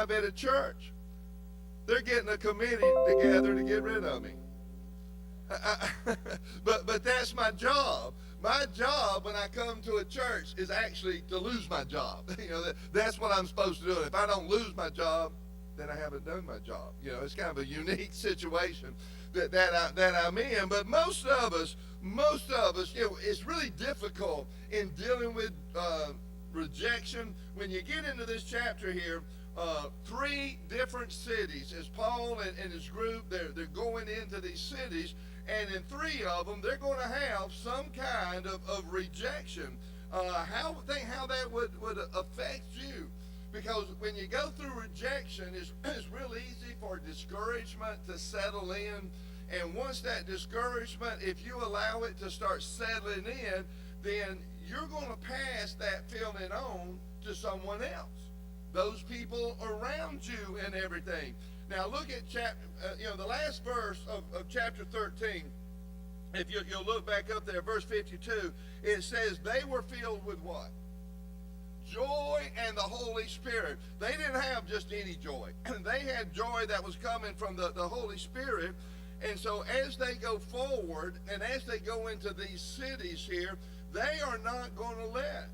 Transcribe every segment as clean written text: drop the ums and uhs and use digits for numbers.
arrive at a church, they're getting a committee together to get rid of me. But that's my job. My job when I come to a church is actually to lose my job. That's what I'm supposed to do. And if I don't lose my job, then I haven't done my job. It's kind of a unique situation that I'm in. But most of us, it's really difficult in dealing with rejection. When you get into this chapter here, 3 different cities, as Paul and his group, they're going into these cities, and in 3 of them, they're going to have some kind of rejection. Think how that would affect you. Because when you go through rejection, it's real easy for discouragement to settle in. And once that discouragement, if you allow it to start settling in, then you're going to pass that feeling on to someone else. Those people around you and everything. Now look at the last verse of chapter 13. If you'll look back up there, verse 52, it says they were filled with what? Joy and the Holy Spirit. They didn't have just any joy. They had joy that was coming from the Holy Spirit. And so as they go forward and as they go into these cities here, they are not going to let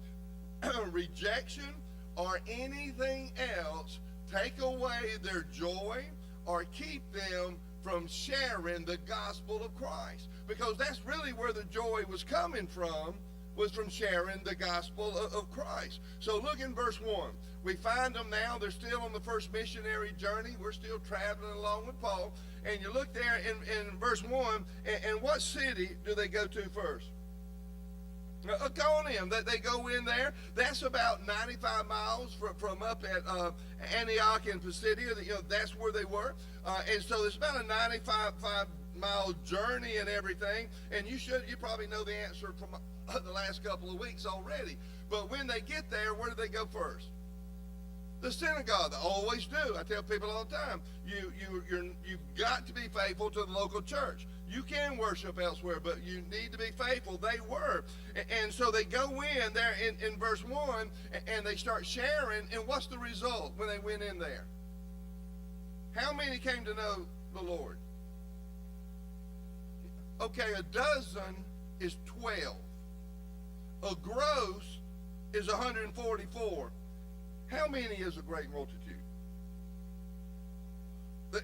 rejection or anything else take away their joy or keep them from sharing the gospel of Christ. Because that's really where the joy was coming from, was from sharing the gospel of Christ. So look in verse 1. We find them now. They're still on the first missionary journey. We're still traveling along with Paul. And you look there in verse 1, and what city do they go to first? Iconium. That they go in there. That's about 95 miles from up at Antioch in Pisidia. That's where they were. And so it's about a 95-mile journey and everything. And you probably know the answer from the last couple of weeks already. But when they get there, where do they go first? The synagogue. They always do. I tell people all the time, you've got to be faithful to the local church. You can worship elsewhere, but you need to be faithful. They were. And so they go in there in verse 1, and they start sharing. And what's the result when they went in there? How many came to know the Lord? Okay, a dozen is 12. A gross is 144. How many is a great multitude?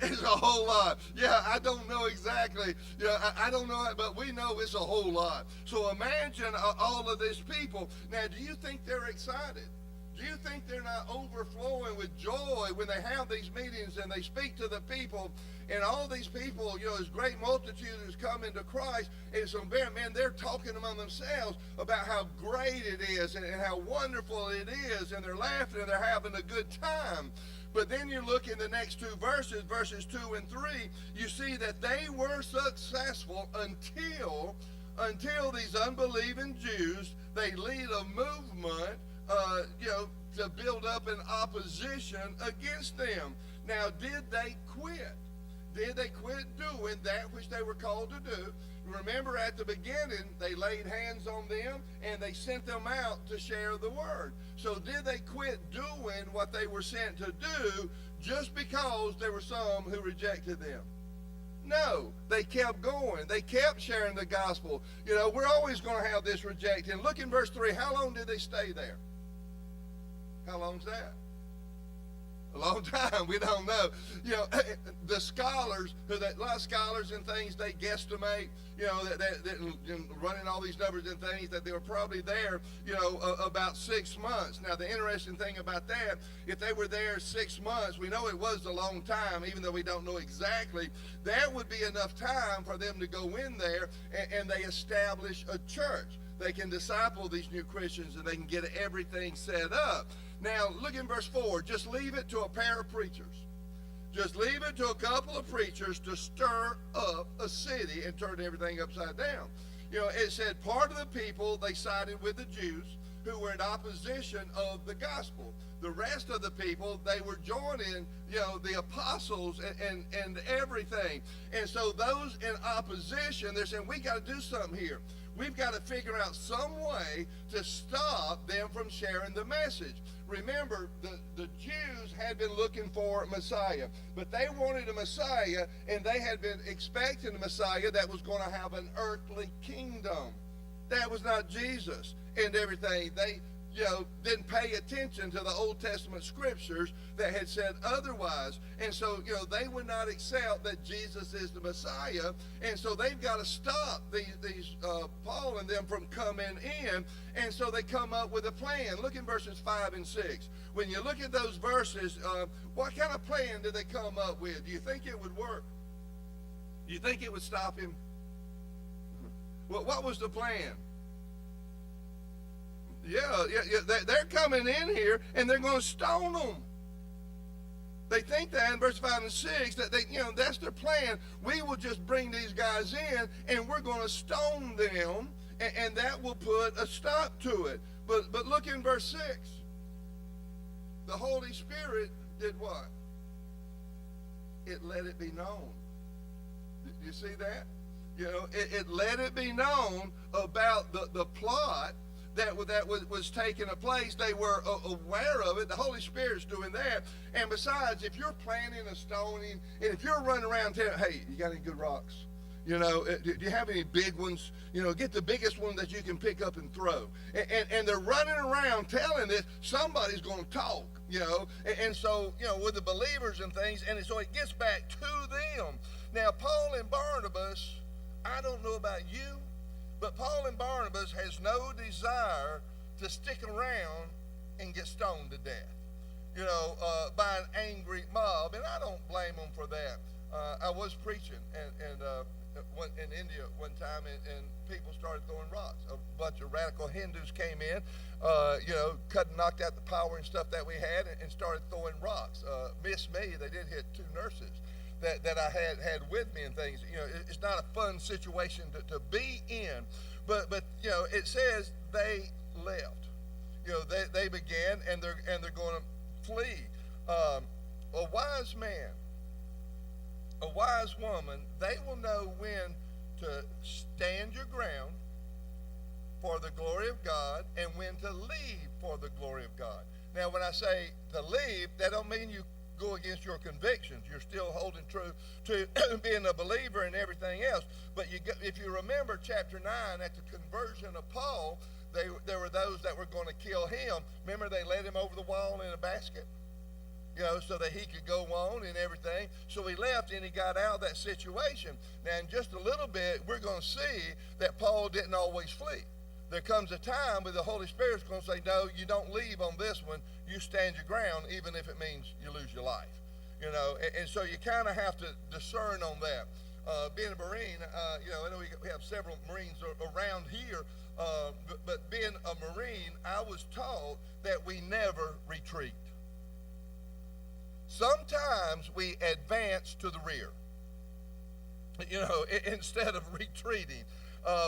It's a whole lot. Yeah, I don't know exactly. Yeah, I don't know, but we know it's a whole lot. So imagine all of these people. Now, do you think they're excited? Do you think they're not overflowing with joy when they have these meetings and they speak to the people, and all these people, this great multitude is coming to Christ, and so, man, they're talking among themselves about how great it is and how wonderful it is, and they're laughing and they're having a good time. But then you look in the next 2 verses, verses 2 and 3, you see that they were successful until these unbelieving Jews, they lead a movement to build up an opposition against them. Now, did they quit? Did they quit doing that which they were called to do? Remember, at the beginning, they laid hands on them and they sent them out to share the word. So did they quit doing what they were sent to do just because there were some who rejected them? No, they kept going. They kept sharing the gospel. We're always going to have this rejecting. Look in verse 3. How long did they stay there? How long's that? A long time. We don't know. The scholars, a lot of scholars and things, they guesstimate, that running all these numbers and things, that they were probably there, about 6 months. Now, the interesting thing about that, if they were there 6 months, we know it was a long time, even though we don't know exactly. That would be enough time for them to go in there and they establish a church. They can disciple these new Christians and they can get everything set up. Now, look in verse 4. Just leave it to a pair of preachers. Just leave it to a couple of preachers to stir up a city and turn everything upside down. It said part of the people, they sided with the Jews who were in opposition of the gospel. The rest of the people, they were joining, the apostles and everything. And so those in opposition, they're saying, we got to do something here. We've got to figure out some way to stop them from sharing the message. Remember, the Jews had been looking for a Messiah, but they wanted a Messiah, and they had been expecting a Messiah that was going to have an earthly kingdom. That was not Jesus and everything. They didn't pay attention to the Old Testament scriptures that had said otherwise. And so, they would not accept that Jesus is the Messiah. And so they've got to stop these Paul and them from coming in. And so they come up with a plan. Look in verses 5 and 6. When you look at those verses, what kind of plan did they come up with? Do you think it would work? Do you think it would stop him? What was the plan? Yeah, they're coming in here and they're going to stone them. They think that in verse 5 and 6 that that's their plan. We will just bring these guys in and we're going to stone them, and that will put a stop to it. But look in verse 6. The Holy Spirit did what? It let it be known. You see that? It let it be known about the plot that was taking place. They were aware of it. The Holy Spirit's doing that. And besides, if you're planning a stoning, and if you're running around telling, hey, you got any good rocks? Do you have any big ones? Get the biggest one that you can pick up and throw. And they're running around telling this, somebody's going to talk, And so, with the believers and things, and so it gets back to them. Now, Paul and Barnabas, I don't know about you, but Paul and Barnabas has no desire to stick around and get stoned to death, by an angry mob. And I don't blame them for that. I was preaching in India one time, and people started throwing rocks. A bunch of radical Hindus came in, knocked out the power and stuff that we had, and started throwing rocks. Missed me. They did hit 2 nurses that I had with me and things. It's not a fun situation to be in, but it says they left. They began, and they're going to flee. A wise man, a wise woman, they will know when to stand your ground for the glory of God and when to leave for the glory of God. Now, when I say to leave, that don't mean you go against your convictions. You're still holding true to being a believer and everything else. But if you remember chapter 9, at the conversion of Paul, there were those that were going to kill him. Remember, they led him over the wall in a basket, so that he could go on and everything. So he left and he got out of that situation. Now, in just a little bit, we're going to see that Paul didn't always flee. There comes a time where the Holy Spirit's going to say, no, you don't leave on this one. You stand your ground, even if it means you lose your life. And so you kind of have to discern on that. Being a Marine, I know we have several Marines around here, but being a Marine, I was taught that we never retreat. Sometimes we advance to the rear, instead of retreating.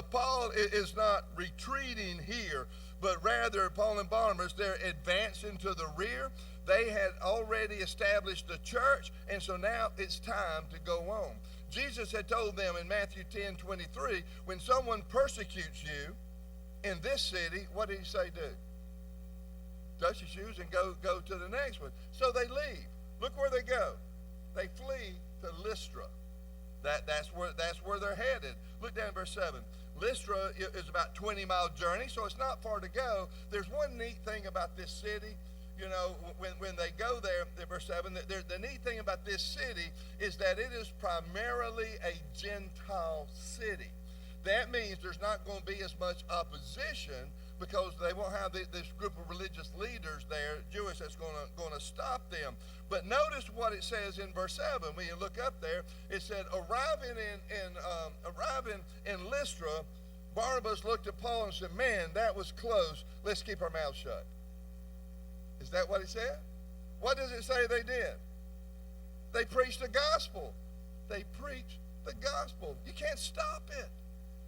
Paul is not retreating here, but rather Paul and Barnabas, they're advancing to the rear. They had already established the church, and so now it's time to go on. Jesus had told them in Matthew 10:23, when someone persecutes you in this city, what did he say do? Dust your shoes and go to the next one. So they leave. Look where they go. They flee to Lystra. That's where they're headed. Look down at verse 7. Lystra is about 20-mile journey, so it's not far to go. There's one neat thing about this city. When they go there, verse 7, the neat thing about this city is that it is primarily a Gentile city. That means there's not going to be as much opposition because they won't have this group of religious leaders there, Jewish, that's going to stop them. But notice what it says in verse 7. When you look up there, it said, arriving in Lystra, Barnabas looked at Paul and said, man, that was close. Let's keep our mouths shut. Is that what he said? What does it say they did? They preached the gospel. They preached the gospel. You can't stop it.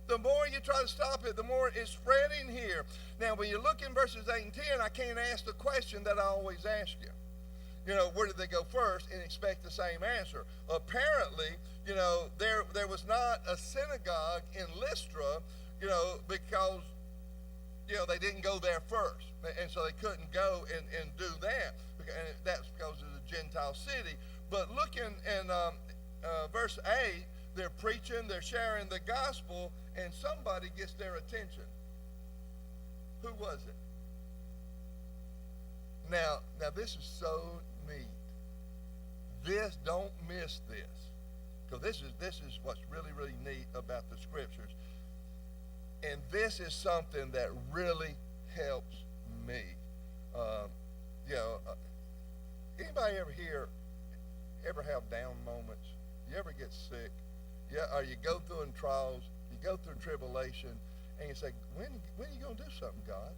The more you try to stop it, the more it's spreading here. Now, when you look in verses 8 and 10, I can't ask the question that I always ask you. Where did they go first, and expect the same answer? Apparently, there was not a synagogue in Lystra, because, they didn't go there first. And so they couldn't go and do that. And that's because of the Gentile city. But look in verse 8, they're preaching, they're sharing the gospel, and somebody gets their attention. Who was it? Now this is so neat. Don't miss this. Because this is what's really, really neat about the scriptures. And this is something that really helps me. Anybody ever have down moments? You ever get sick? Yeah, or you go through in trials, you go through tribulation, and you say, when are you going to do something, God?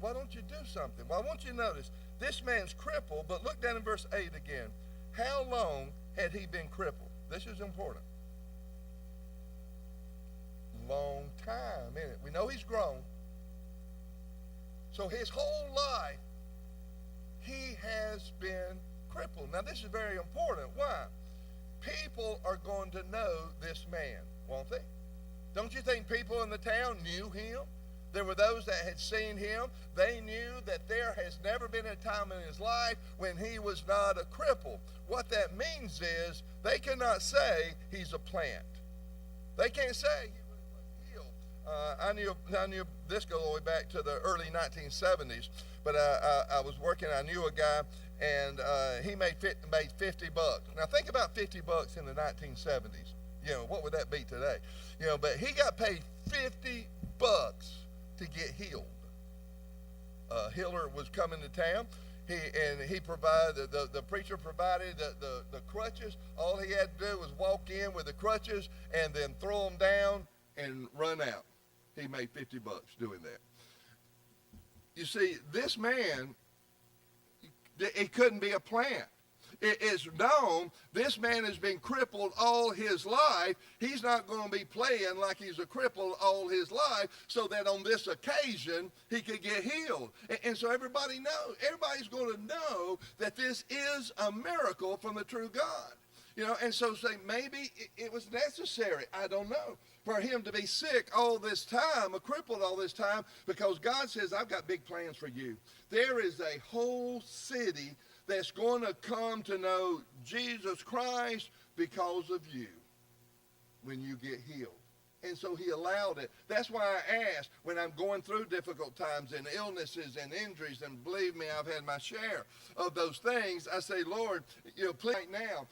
Why don't you do something? Well, I want you to notice, this man's crippled, but look down in verse 8 again. How long had he been crippled? This is important. Long time, isn't it? We know he's grown. So his whole life, he has been crippled. Now, this is very important. Why? People are going to know this man, won't they? Don't you think people in the town knew him? There were those that had seen him. They knew that there has never been a time in his life when he was not a cripple. What that means is they cannot say he's a plant. They can't say he was healed. I knew this goes all the way back to the early 1970s, but I was working. I knew a guy, and he made $50. Now think about $50 in the 1970s. What would that be today? But he got paid $50 to get healed. Healer was coming to town. He provided, the preacher provided the crutches. All he had to do was walk in with the crutches and then throw them down and run out. He made $50 doing that. You see, this man, it couldn't be a plant. It is known this man has been crippled all his life. He's not going to be playing like he's a cripple all his life so that on this occasion he could get healed. And so everybody's going to know that this is a miracle from the true God. And so say maybe it was necessary, I don't know, for him to be sick all this time, crippled all this time, because God says, I've got big plans for you. There is a whole city that's going to come to know Jesus Christ because of you when you get healed. And so he allowed it. That's why I ask when I'm going through difficult times and illnesses and injuries, and believe me, I've had my share of those things. I say, Lord, please right now,